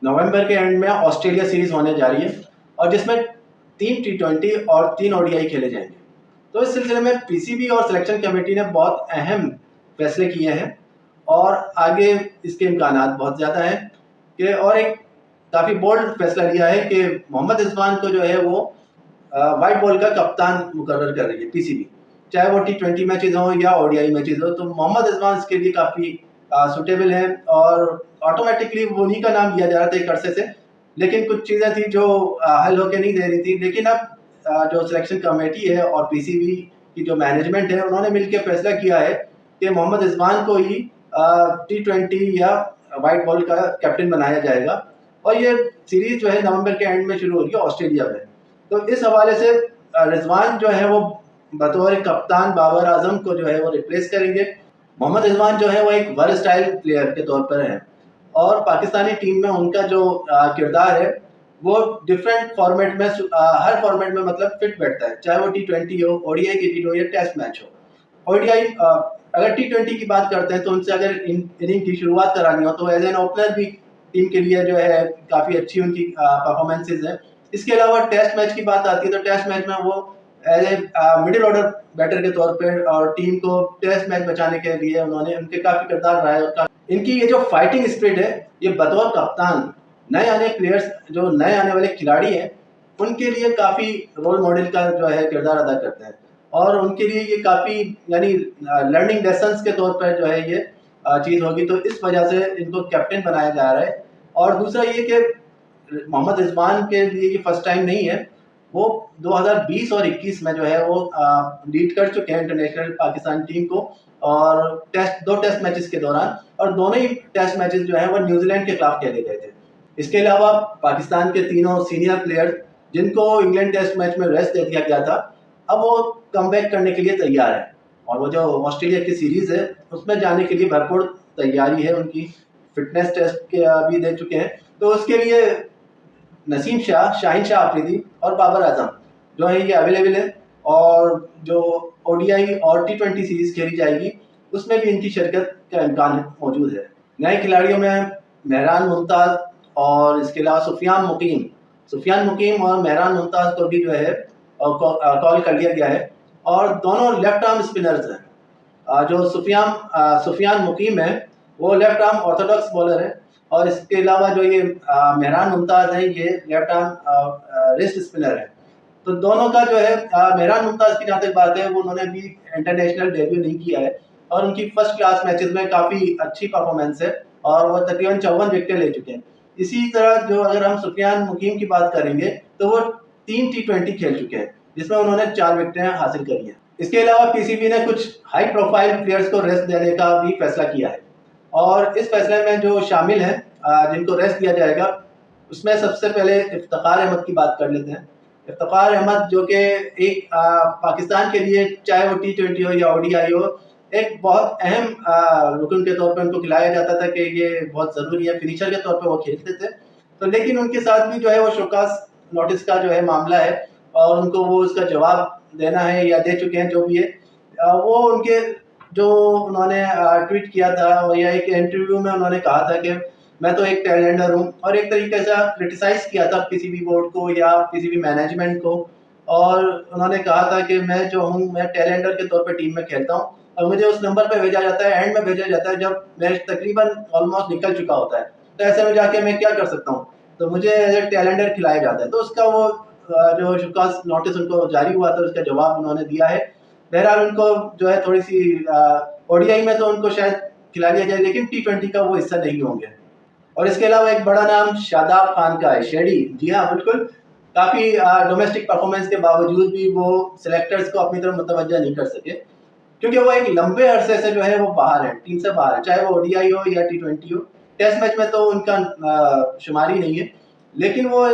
नवंबर के एंड में Australia series होने जा रही है और जिसमें 3 T20 और 3 ODI खेले जाएंगे। तो इस सिलसिले में पीसीबी और सिलेक्शन कमेटी ने बहुत अहम फैसले किए हैं और आगे इसके इम्कानात बहुत ज़्यादा हैं कि और एक काफ़ी बोल्ड फैसला लिया है कि मोहम्मद रिजवान को जो है वो वाइट बॉल का कप्तान मुकर्रर कर रही है पीसीबी, चाहे वो T20 मैचेज हों या ODI मैचेज हो। तो मोहम्मद रिजवान इसके लिए काफ़ी सुटेबल है और ऑटोमेटिकली वो उन्हीं का नाम लिया जा रहा था एक अरसे से, लेकिन कुछ चीज़ें थी जो हल होके नहीं दे रही थी। लेकिन अब जो सिलेक्शन कमेटी है और पीसीबी की जो मैनेजमेंट है उन्होंने मिलकर फैसला किया है कि मोहम्मद रिजवान को ही T20 या वाइट बॉल का कैप्टन बनाया जाएगा और ये सीरीज जो है नवंबर के एंड में शुरू हो रही है ऑस्ट्रेलिया में। तो इस हवाले से रिजवान जो है वो बतौर कप्तान बाबर आजम को जो है वो रिप्लेस करेंगे। मोहम्मद रिजवान जो है वो एक वर्सटाइल प्लेयर के तौर पर है और पाकिस्तानी टीम में उनका जो किरदार है वो डिफरेंट फॉर्मेट में हर फॉर्मेट में मतलब फिट बैठता है, चाहे वो T20 हो, ODI क्रिकेट हो या टेस्ट मैच हो। ODI अगर T20 की बात करते हैं तो उनसे अगर इनिंग की शुरुआत करानी हो तो एज एन ओपनर भी टीम के लिए जो है काफ़ी अच्छी उनकी परफॉर्मेंसेज है। इसके अलावा टेस्ट मैच की बात आती है तो टेस्ट मैच में वो as a middle order batter के तौर पर और टीम को टेस्ट मैच बचाने के लिए उन्होंने उनके काफ़ी किरदार रहा है। इनकी ये जो फाइटिंग स्पिरिट है ये बतौर कप्तान नए आने प्लेयर्स जो नए आने वाले खिलाड़ी हैं उनके लिए काफ़ी रोल मॉडल का जो है किरदार अदा करते हैं और उनके लिए ये काफ़ी यानी लर्निंग लेसन्स के तौर पर जो है ये चीज़ होगी। तो इस वजह से इनको कैप्टन बनाया जा रहा है। और दूसरा ये कि मोहम्मद रिजवान के लिए ये फर्स्ट टाइम नहीं है, वो 2020 और 21 में जो है वो लीड कर चुके हैं इंटरनेशनल पाकिस्तान टीम को और दो टेस्ट मैचेस के दौरान, और दोनों ही टेस्ट मैचेस जो है वो न्यूजीलैंड के खिलाफ खेले गए थे। इसके अलावा पाकिस्तान के तीनों सीनियर प्लेयर जिनको इंग्लैंड टेस्ट मैच में रेस्ट दे दिया गया था अब वो कमबैक करने के लिए तैयार है और वो जो ऑस्ट्रेलिया की सीरीज है उसमें जाने के लिए भरपूर तैयारी है उनकी। फिटनेस टेस्ट के अभी दे चुके हैं तो उसके लिए नसीम शाह, शाहीन शाह आफरीदी और बाबर आजम जो है ये अवेलेबल है और जो ODI और T20 सीरीज खेली जाएगी उसमें भी इनकी शिरकत का इम्कान मौजूद है। नए खिलाड़ियों में मेहरान मुमताज़ और इसके अलावा सुफियान मुकीम और मेहरान मुमताज़ को भी जो है कॉल कर लिया गया है और दोनों लेफ्ट आर्म स्पिनर्स हैं। जो सुफियान मुकीम है वो लेफ्ट आर्म ऑर्थोडॉक्स बॉलर है और इसके अलावा जो ये मेहरान मुमताज़ है ये लेफ्ट आर्म रिस्ट स्पिनर है। तो दोनों का जो है मेहरान मुमताज़ की जहाँ तक बात है वो उन्होंने अभी इंटरनेशनल डेब्यू नहीं किया है और उनकी फर्स्ट क्लास मैचेस में काफ़ी अच्छी परफॉर्मेंस है और वो तकरीबन 54 विकेट ले चुके हैं। इसी तरह जो अगर हम सुफियान मुकीम की बात करेंगे तो वो 3 T20 खेल चुके हैं जिसमें उन्होंने 4 विकेटें हासिल करी हैं। इसके अलावा पीसीबी ने कुछ हाई प्रोफाइल प्लेयर्स को रेस्ट देने का भी फैसला किया है और इस फैसले में जो शामिल हैं जिनको रेस्ट दिया जाएगा उसमें सबसे पहले इफ्तिखार अहमद की बात कर लेते हैं। इफ्तिखार अहमद जो कि एक पाकिस्तान के लिए चाहे वो T20 हो या ODI हो एक बहुत अहम रुकन के तौर पर उनको खिलाया जाता था कि ये बहुत ज़रूरी है, फिनिशर के तौर पर वो खेलते थे। तो लेकिन उनके साथ भी जो है वो शोकास नोटिस का जो है मामला है और उनको वो उसका जवाब देना है या दे चुके हैं जो भी है। वो उनके जो उन्होंने ट्वीट किया था या एक इंटरव्यू में उन्होंने कहा था कि मैं तो एक टैलेंडर हूँ और एक तरीके से क्रिटिसाइज किया था पीसीबी बोर्ड को या पीसीबी मैनेजमेंट को और उन्होंने कहा था कि मैं जो हूँ मैं टैलेंडर के तौर पर टीम में खेलता हूँ और मुझे उस नंबर पे भेजा जाता है, एंड में भेजा जाता है जब मैच तकरीबन ऑलमोस्ट निकल चुका होता है। तो ऐसे में जाके मैं क्या कर सकता हूँ, तो मुझे एज ए टैलेंडर खिलाया जाता है। तो उसका वो जो शुकास नोटिस उनको जारी हुआ था उसका जवाब उन्होंने दिया है। बहरहाल उनको जो है थोड़ी सी ODI में तो उनको शायद खिला दिया जाए लेकिन T20 का वो हिस्सा नहीं होंगे। और इसके अलावा एक बड़ा नाम शादाब खान का है, शेडी। जी हाँ बिल्कुल, काफ़ी डोमेस्टिक परफॉर्मेंस के बावजूद भी वो सिलेक्टर्स को अपनी तरफ मुतवज्जा नहीं कर सके क्योंकि वो एक लंबे अरसे से जो है वो बाहर है, टीम से बाहर है, चाहे वो ODI हो या T20 हो। टेस्ट मैच में तो उनका शुमारी नहीं है लेकिन वो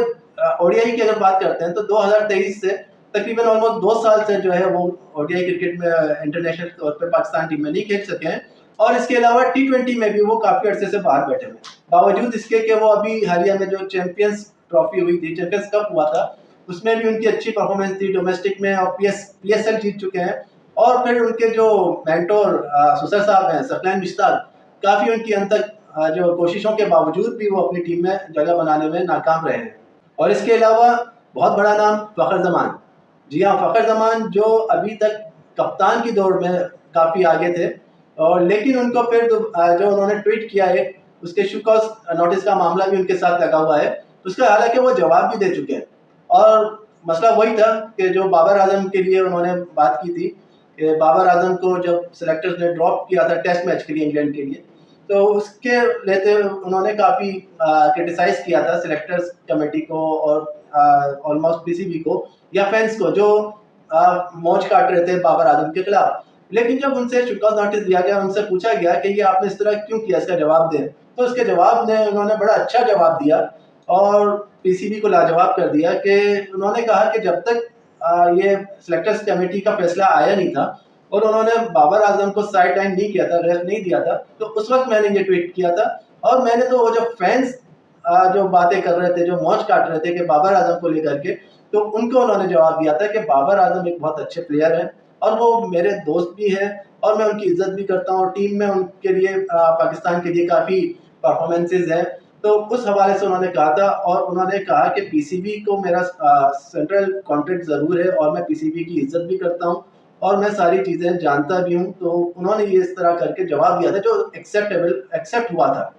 ODI की अगर बात करते हैं तो 2023 से तकरीबन ऑलमोस्ट 2 साल से जो है वो ODI क्रिकेट में इंटरनेशनल तौर पर पाकिस्तान टीम में नहीं खेल सके हैं और इसके अलावा T20 में भी वो काफ़ी अरसे से बाहर बैठे हुए हैं। बावजूद इसके कि वो अभी हालिया में जो चैंपियंस ट्रॉफी हुई थी, चैंपियंस कप हुआ था, उसमें भी उनकी अच्छी परफॉर्मेंस थी डोमेस्टिक में और PSL जीत चुके हैं। और फिर उनके जो मेंटोर सुसर साहब हैं सकलैन मुश्ताक, काफ़ी उनकी अंत तक जो कोशिशों के बावजूद भी वो अपनी टीम में जगह बनाने में नाकाम रहे हैं। और इसके अलावा बहुत बड़ा नाम फ़खर ज़मान। जी हाँ, फ़खर ज़मान जो अभी तक कप्तान की दौड़ में काफ़ी आगे थे, और लेकिन उनको फिर जो उन्होंने ट्वीट किया है, उसके शो कॉज नोटिस का मामला भी उनके साथ लगा हुआ है। उसका हालांकि वो जवाब भी दे चुके हैं, और मसला वही था कि जो बाबर आजम के लिए उन्होंने बात की थी कि बाबर आजम को जब सिलेक्टर्स ने ड्रॉप किया था टेस्ट मैच के लिए इंग्लैंड के लिए, तो उसके लेते हुए उन्होंने काफ़ी क्रिटिसाइज किया था सिलेक्टर्स कमेटी को और ऑलमोस्ट पीसीबी को या फैंस को जो मौज काट रहे थे बाबर आजम के खिलाफ। लेकिन जब उनसे शुकॉज नोटिस दिया गया, उनसे पूछा गया कि ये आपने इस तरह क्यों किया, इसका जवाब दें, तो उसके जवाब ने उन्होंने बड़ा अच्छा जवाब दिया और पीसीबी को लाजवाब कर दिया कि उन्होंने कहा कि जब तक ये सिलेक्टर्स कमेटी का फैसला आया नहीं था और उन्होंने बाबर आजम को साइड लाइन नहीं किया था, रेस्ट नहीं दिया था, तो उस वक्त मैंने ये ट्वीट किया था। और मैंने तो वो जो फैंस जो बातें कर रहे थे, जो मौज काट रहे थे कि बाबर आजम को लेकर के, तो उनको उन्होंने जवाब दिया था कि बाबर आजम एक बहुत अच्छे प्लेयर हैं और वो मेरे दोस्त भी हैं और मैं उनकी इज्जत भी करता हूँ और टीम में उनके लिए पाकिस्तान के लिए काफ़ी परफॉर्मेंसेज हैं। तो उस हवाले से उन्होंने कहा था, और उन्होंने कहा कि पीसीबी को मेरा सेंट्रल कॉन्ट्रैक्ट ज़रूर है और मैं पीसीबी की इज्जत भी करता हूँ और मैं सारी चीज़ें जानता भी हूँ। तो उन्होंने ये इस तरह करके जवाब दिया था जो एक्सेप्ट हुआ था।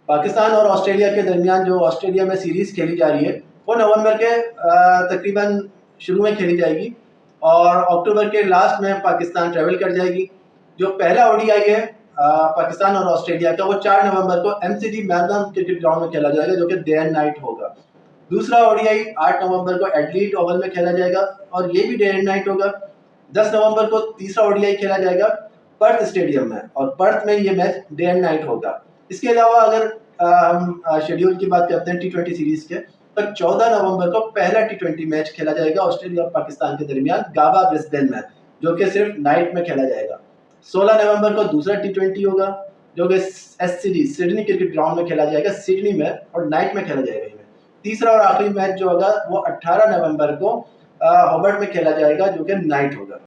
पाकिस्तान और ऑस्ट्रेलिया के दरमियान जो ऑस्ट्रेलिया में सीरीज़ खेली जा रही है वो नवंबर के तकरीबन शुरू में खेली जाएगी और अक्टूबर के लास्ट में पाकिस्तान ट्रैवल कर जाएगी। जो पहला ओडीआई है पाकिस्तान और ऑस्ट्रेलिया का, वो 4 नवंबर को एमसीजी मेलबर्न क्रिकेट ग्राउंड में खेला जाएगा जो कि डे एंड नाइट होगा। दूसरा ओडीआई 8 नवंबर को एडलीट ओवल में खेला जाएगा और ये भी डे एंड नाइट होगा। 10 नवंबर को तीसरा ओडीआई खेला जाएगा पर्थ स्टेडियम में और पर्थ में ये मैच डे एंड नाइट होगा। इसके अलावा अगर हम शेड्यूल की बात करते हैं टी20 सीरीज के, तो 14 नवंबर को पहला टी20 मैच खेला जाएगा ऑस्ट्रेलिया और पाकिस्तान के दरमियान गाबा ब्रिस्बेन में, जो कि सिर्फ नाइट में खेला जाएगा। 16 नवंबर को दूसरा टी20 होगा जो कि एससीडी सिडनी क्रिकेट ग्राउंड में खेला जाएगा सिडनी में और नाइट में खेला जाएगा। तीसरा और आखिरी मैच जो होगा वो 18 नवंबर को हॉबर्ट में खेला जाएगा जो कि नाइट होगा।